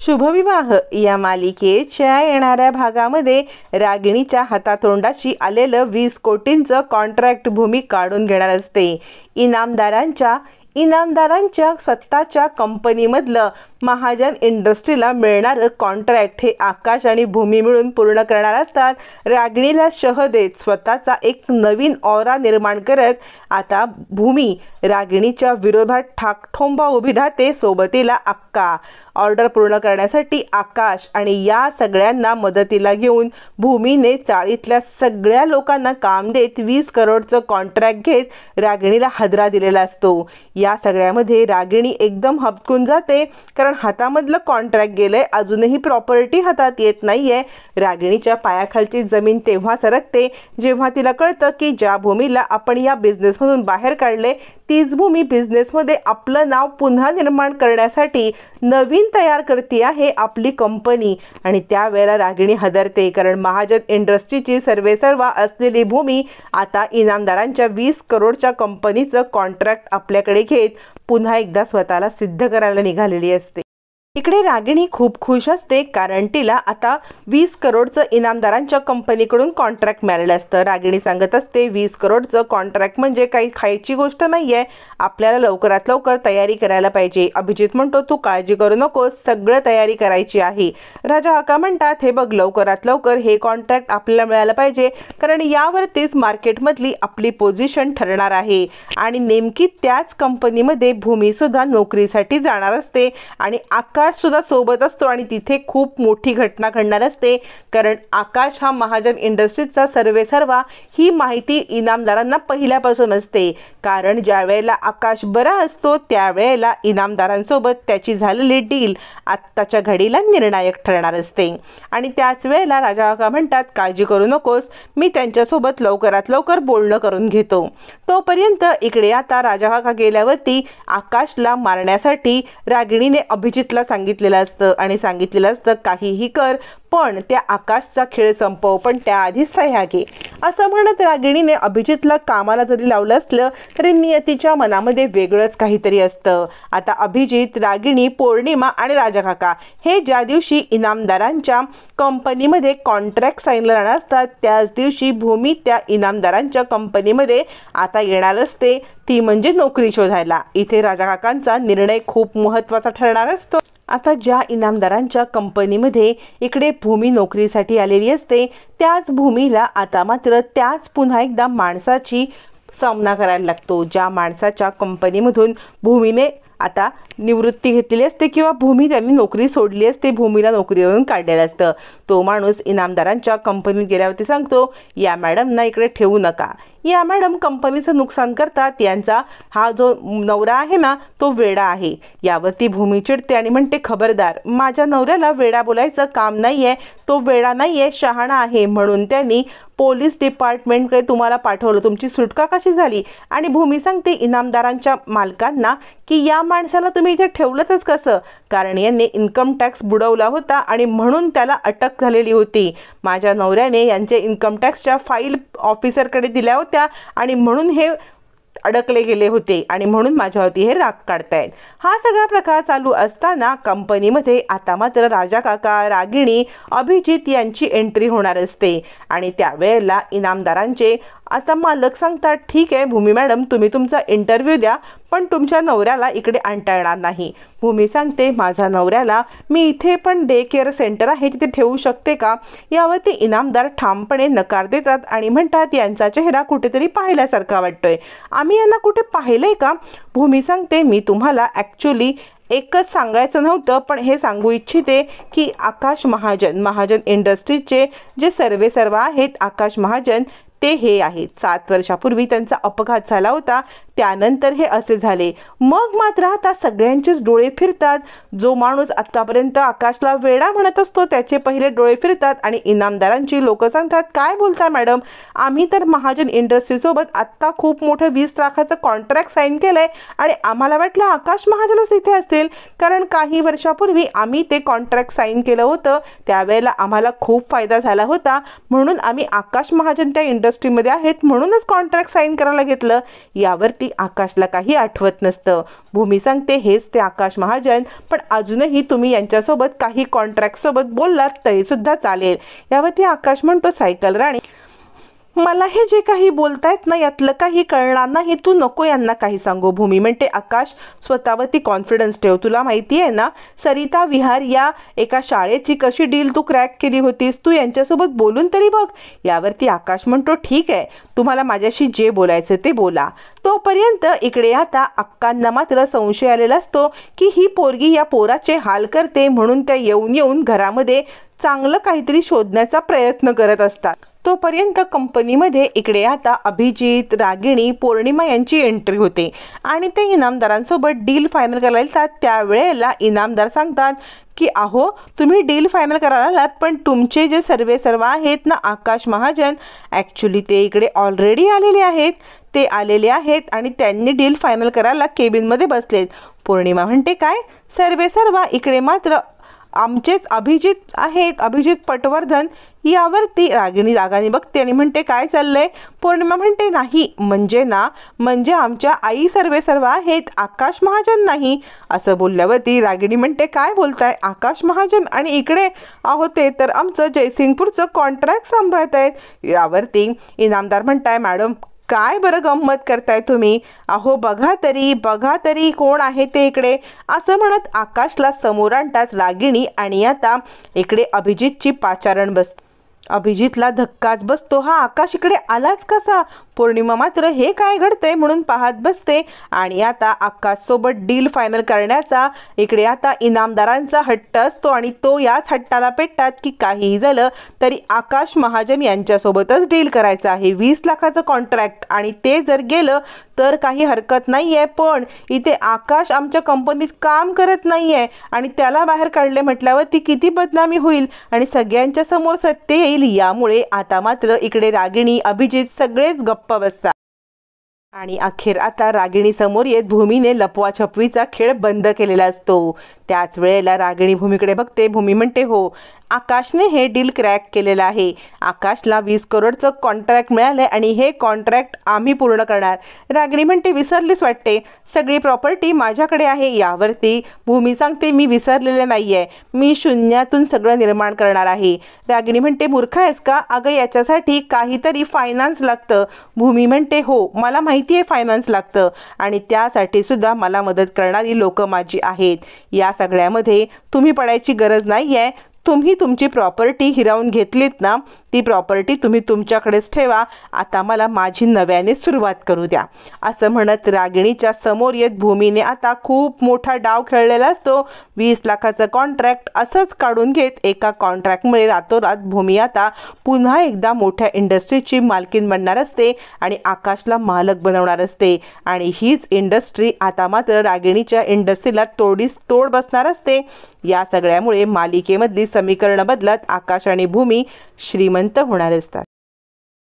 शुभविवाह या मालिकेच्या येणाऱ्या भागामध्ये रागिणीच्या हातातोंडाशी आलेलं 20 कोटींचं कॉन्ट्रॅक्ट भूमी काढून घेणार असते। इनामदारांच्या स्वतःच्या कंपनीमधलं महाजन इंडस्ट्रीला मिळणारं कॉन्ट्रॅक्ट हे आकाश आणि भूमी मिळून पूर्ण करणार असतात। रागिणीला शह देत स्वतःचा एक नवीन ऑरा निर्माण करत आता भूमी रागिणीच्या विरोधात ठाकठोंबा उभी राहते। सोबतीला अक्का ऑर्डर पूर्ण करण्यासाठी आकाश आणि या सगळ्यांना मदतीला घेऊन भूमीने चाळीतल्या सगळ्या लोकांना काम देत 20 करोडचं कॉन्ट्रॅक्ट घेत रागिणीला हादरा दिलेला असतो। या सगळ्यामध्ये रागिणी एकदम हबकून जाते, कारण हातामधलं कॉन्ट्रॅक्ट गेलंय, अजूनही प्रॉपर्टी हातात येत नाहीये। रागिणीच्या पायाखालची जमीन तेव्हा सरकते जेव्हा तिला कळतं की ज्या भूमीला आपण या बिझनेसमधून बाहेर काढले तीच भूमी बिझनेसमध्ये आपलं नाव पुन्हा निर्माण करण्यासाठी नवीन तयार करते आहे आपली कंपनी। आणि त्यावेळेला रागिणी हादरते, कारण महाजन इंडस्ट्रीची सर्वेसर्वा असलेली भूमी आता इनामदारांच्या 20 करोडच्या कंपनीचं कॉन्ट्रॅक्ट आपल्याकडे घेत पुन्हा एकदा स्वतःला सिद्ध करायला निघालेली असते। इकडे रागिणी खूप खुश असते, कारण तिला आता 20 करोडचं इनामदारांच्या कंपनीकडून कॉन्ट्रॅक्ट मिळालेलं असतं। रागिणी सांगत असते 20 करोडचं कॉन्ट्रॅक्ट म्हणजे काही खायची गोष्ट नाहीये, आपल्याला लवकरात लवकर तयारी करायला पाहिजे। अभिजित म्हणतो तू काळजी करू नकोस, सगळं तयारी करायची आहे। राजा काका म्हणतात हे बघ, लवकरात लवकर हे कॉन्ट्रॅक्ट आपल्याला मिळालं पाहिजे, कारण यावरतीच मार्केटमधली आपली पोझिशन ठरणार आहे। आणि नेमकी त्याच कंपनीमध्ये भूमी सुद्धा नोकरीसाठी जाणार असते आणि आकाश सुद्धा सोबत असतो आणि तिथे खूप मोठी घटना घडणार असते, कारण आकाश हा महाजन इंडस्ट्रीजचा सर्वेसर्वा ही माहिती इनामदारांना पहिल्यापासून असते। कारण ज्या वेळेला आकाश बरा असतो त्यावेळेला इनामदारांसोबत त्याची झालेली डील आत्ताच्या घडीला निर्णायक ठरणार असते। आणि त्याच वेळेला राजा काका म्हणतात काळजी करू नकोस, मी त्यांच्यासोबत लवकरात लवकर बोलणं करून घेतो। तोपर्यंत इकडे आता राजा काका गेल्यावरती आकाशला मारण्यासाठी रागिणीने अभिजितला सांगितलेलं असतं आणि सांगितलेलं असतं काहीही कर, पण त्या आकाशचा खेळ संपव, पण त्याआधी सह्या घे। असं म्हणत रागिणीने अभिजितला कामाला जरी लावलं असलं तरी नियतीच्या मनामध्ये वेगळंच काहीतरी असतं। आता अभिजित, रागिणी, पौर्णिमा आणि राजा काका हे ज्या दिवशी इनामदारांच्या कंपनीमध्ये कॉन्ट्रॅक्ट साईन राहणार असतात त्याच दिवशी भूमी त्या इनामदारांच्या कंपनीमध्ये आता येणार असते, ती म्हणजे नोकरी शोधायला। इथे राजा काकांचा निर्णय खूप महत्त्वाचा ठरणार असतो। आता ज्या इनामदारांच्या कंपनीमध्ये इकडे भूमी नोकरीसाठी आलेली असते त्याच भूमीला आता मात्र त्याच पुन्हा एकदा माणसाची सामना करायला लागतो, ज्या माणसाच्या कंपनीमधून भूमीने आता निवृत्ती घेतलेली असते किंवा भूमी त्यांनी नोकरी सोडली असते, भूमीला नोकरीवरून काढलेलं असतं। तो माणूस इनामदारांच्या कंपनीत गेल्यावरती सांगतो या मॅडमना इकडे ठेवू नका, या मॅडम कंपनीचं नुकसान करतात, यांचा हा जो नवरा आहे ना तो वेडा आहे। यावरती भूमी चिडते आणि म्हणते खबरदार, माझ्या नवऱ्याला वेडा बोलायचं काम नाहीये, तो वेडा नाहीये, शहाणा आहे, म्हणून त्यांनी पोलीस डिपार्टमेंटकडे तुम्हाला पाठवलं, तुमची सुटका कशी झाली? आणि भूमी सांगते इनामदारांच्या मालकांना की या माणसाला तुम्ही इथे ठेवलंच कसं, कारण यांनी इन्कम टॅक्स बुडवला होता आणि म्हणून त्याला अटक झालेली होती। माझ्या नवऱ्याने यांचे इन्कम टॅक्सच्या फाईल ऑफिसरकडे दिल्या होत्या आणि म्हणून हे अडकले गेले होते आणि म्हणून माझ्यावरती हे राग काढतायत। हा सगळा प्रकार चालू असताना कंपनीमध्ये आता मात्र राजा काका, रागिणी, अभिजित यांची एंट्री होणार असते आणि त्यावेळेला इनामदारांचे आता मालक सांगतात ठीक आहे भूमी मॅडम, तुम्ही तुमचा इंटरव्ह्यू द्या, पण तुमच्या नवऱ्याला इकडे आणता येणार नाही। भूमी सांगते माझा नवऱ्याला मी इथे पण डे केअर सेंटर आहे तिथे ठेवू शकते का? यावरती इनामदार ठामपणे नकार देतात आणि म्हणतात यांचा चेहरा कुठेतरी पाहिल्यासारखा वाटतोय, आम्ही यांना कुठे पाहिलंय का? भूमी सांगते मी तुम्हाला ॲक्च्युली एकच सांगायचं नव्हतं, पण हे सांगू इच्छिते की आकाश महाजन इंडस्ट्रीजचे जे सर्वेसर्वा आहेत आकाश महाजन ते हे आहेत। 7 वर्षापूर्वी त्यांचा अपघात झाला होता, त्यानंतर हे असे झाले। मग मात्र आता सगळ्यांचेच डोळे फिरतात, जो माणूस आतापर्यंत आकाशला वेडा म्हणत असतो त्याचे पहिले डोळे फिरतात आणि इनामदारांची लोक सांगतात काय बोलता मॅडम, आम्ही तर महाजन इंडस्ट्रीसोबत आत्ता खूप मोठं 20 लाखाचं कॉन्ट्रॅक्ट साईन केलंय आणि आम्हाला वाटलं आकाश महाजनच इथे असतील, कारण काही वर्षापूर्वी आम्ही ते कॉन्ट्रॅक्ट साईन केलं होतं, त्यावेळेला आम्हाला खूप फायदा झाला होता, म्हणून आम्ही आकाश महाजन त्या इंडस्ट्रीमध्ये आहेत म्हणूनच कॉन्ट्रॅक्ट साईन करायला घेतलं। यावरती बोलण्यावरती आकाशला काही आठवत नसतं. भूमी सांगते हेच ते आकाश महाजन, पण अजूनही तुम्ही यांच्यासोबत काही कॉन्ट्रॅक्टसोबत बोललात तरीसुद्धा चालेल. यावरती आकाश म्हणतो सायकल राणी, मला हे जे काही बोलतायत ना यातलं काही कळणार नाही, तू नको यांना काही सांगू. भूमी म्हणते आकाश स्वतःवरती कॉन्फिडन्स ठेव, तुला माहिती आहे ना सरिता विहार या एका शाळेची कशी डील तू क्रॅक केली होतीस, तू यांच्यासोबत बोलून तरी बघ. यावरती आकाश म्हणतो ठीक आहे, तुम्हाला माझ्याशी जे बोलायचं ते बोला. तोपर्यंत इकडे आता अक्कांना मात्र संशय आलेला असतो की ही पोरगी या पोराचे हाल करते, म्हणून त्या येऊन येऊन घरामध्ये चांगलं काहीतरी शोधण्याचा प्रयत्न करत असतात. तोपर्यंत कंपनीमध्ये इकडे आता अभिजित, रागिणी, पौर्णिमा यांची एंट्री होते आणि ते इनामदारांसोबत डील फायनल करायला येतात. त्यावेळेला इनामदार सांगतात की अहो तुम्ही डील फायनल करायला आलात, पण तुमचे जे सर्व आहेत ना आकाश महाजन, ॲक्च्युली ते इकडे ऑलरेडी आलेले आहेत. ते आलेले आहेत आणि त्यांनी डील फायनल करायला केबिनमध्ये बसलेत. पौर्णिमा म्हणते काय सर्व इकडे मात्र आमचेच अभिजित आहेत, अभिजित पटवर्धन. यावरती रागिणी रागाने बघते आणि म्हणते काय चाललंय. पौर्णिमा म्हणते नाही म्हणजे आमच्या आई सर्व आहेत, आकाश महाजन नाही. असं बोलल्यावरती रागिणी म्हणते काय बोलताय, आकाश महाजन आणि इकडे अहो ते तर आमचं जयसिंगपूरचं कॉन्ट्रॅक्ट सांभाळत आहेत. यावरती इनामदार म्हणताय मॅडम काय बरं गंमत करताय तुम्ही, अहो बघा तरी कोण आहे ते इकडे. असं म्हणत आकाशला समोर आणताच रागिणी आणि आता इकडे अभिजितची पाचारण बसते. अभिजितला धक्काच बसतो, हा आकाश इकडे आलाच कसा. पौर्णिमा मात्र हे काय घडतंय म्हणून पाहत बसते आणि आता आकाशसोबत डील फायनल करण्याचा इकडे आता इनामदारांचा हट्ट असतो आणि तो याच हट्टाला पेटतात की काहीही झालं तरी आकाश महाजन यांच्यासोबतच डील करायचं आहे. 20 लाखाचं कॉन्ट्रॅक्ट आणि ते जर गेलं तर काही हरकत नाही आहे, पण इथे आकाश आमच्या कंपनीत काम करत नाही आहे आणि त्याला बाहेर काढले म्हटल्यावरती किती बदनामी होईल आणि सगळ्यांच्या समोर सत्य येईल. यामुळे आता मात्र इकडे रागिणी, अभिजित सगळेच गप्प बसतात आणि अखेर आता रागिणी समोर येत भूमीने लपवाछपवीचा खेळ बंद केलेला असतो. त्याच वेळेला रागिणी भूमीकडे बघते. भूमी म्हणते हो आकाशने हे डील क्रॅक केलेलं आहे, आकाशला 20 करोडचं कॉन्ट्रॅक्ट मिळालंय आणि हे कॉन्ट्रॅक्ट आम्ही पूर्ण करणार. रागिणी म्हणते विसरलीच वाटते, सगळी प्रॉपर्टी माझ्याकडे आहे. यावरती भूमी सांगते मी विसरलेले नाही आहे, मी शून्यातून सगळं निर्माण करणार आहे. रागिणी म्हणते मूर्ख आहेस का, अगं याच्यासाठी काहीतरी फायनान्स लागतं. भूमी म्हणते हो मला माहिती आहे फायनान्स लागतं आणि त्यासाठी सुद्धा मला मदत करणारी लोक माझी आहेत. या सगळ्यामध्ये तुम्ही पडायची गरज नाही आहे. तुम्ही तुमची प्रॉपर्टी हिरावून घेतलीत ना, ती प्रॉपर्टी तुम्ही तुमच्याकडेच ठेवा, आता मला माझी नव्याने सुरुवात करू द्या. असं म्हणत रागिणीच्या समोर येत भूमीने आता खूप मोठा डाव खेळलेला असतो. 20 लाखाचं कॉन्ट्रॅक्ट असंच काढून घेत एका कॉन्ट्रॅक्टमुळे रातोरात भूमी आता पुन्हा एकदा मोठ्या इंडस्ट्रीची मालकीन बनणार असते आणि आकाशला मालक बनवणार असते आणि हीच इंडस्ट्री आता मात्र रागिणीच्या इंडस्ट्रीला तोड बसणार असते. या सगळ्यामुळे मालिकेमधली समीकरणं बदलत आकाश आणि भूमी श्रीमंत होणार असतात.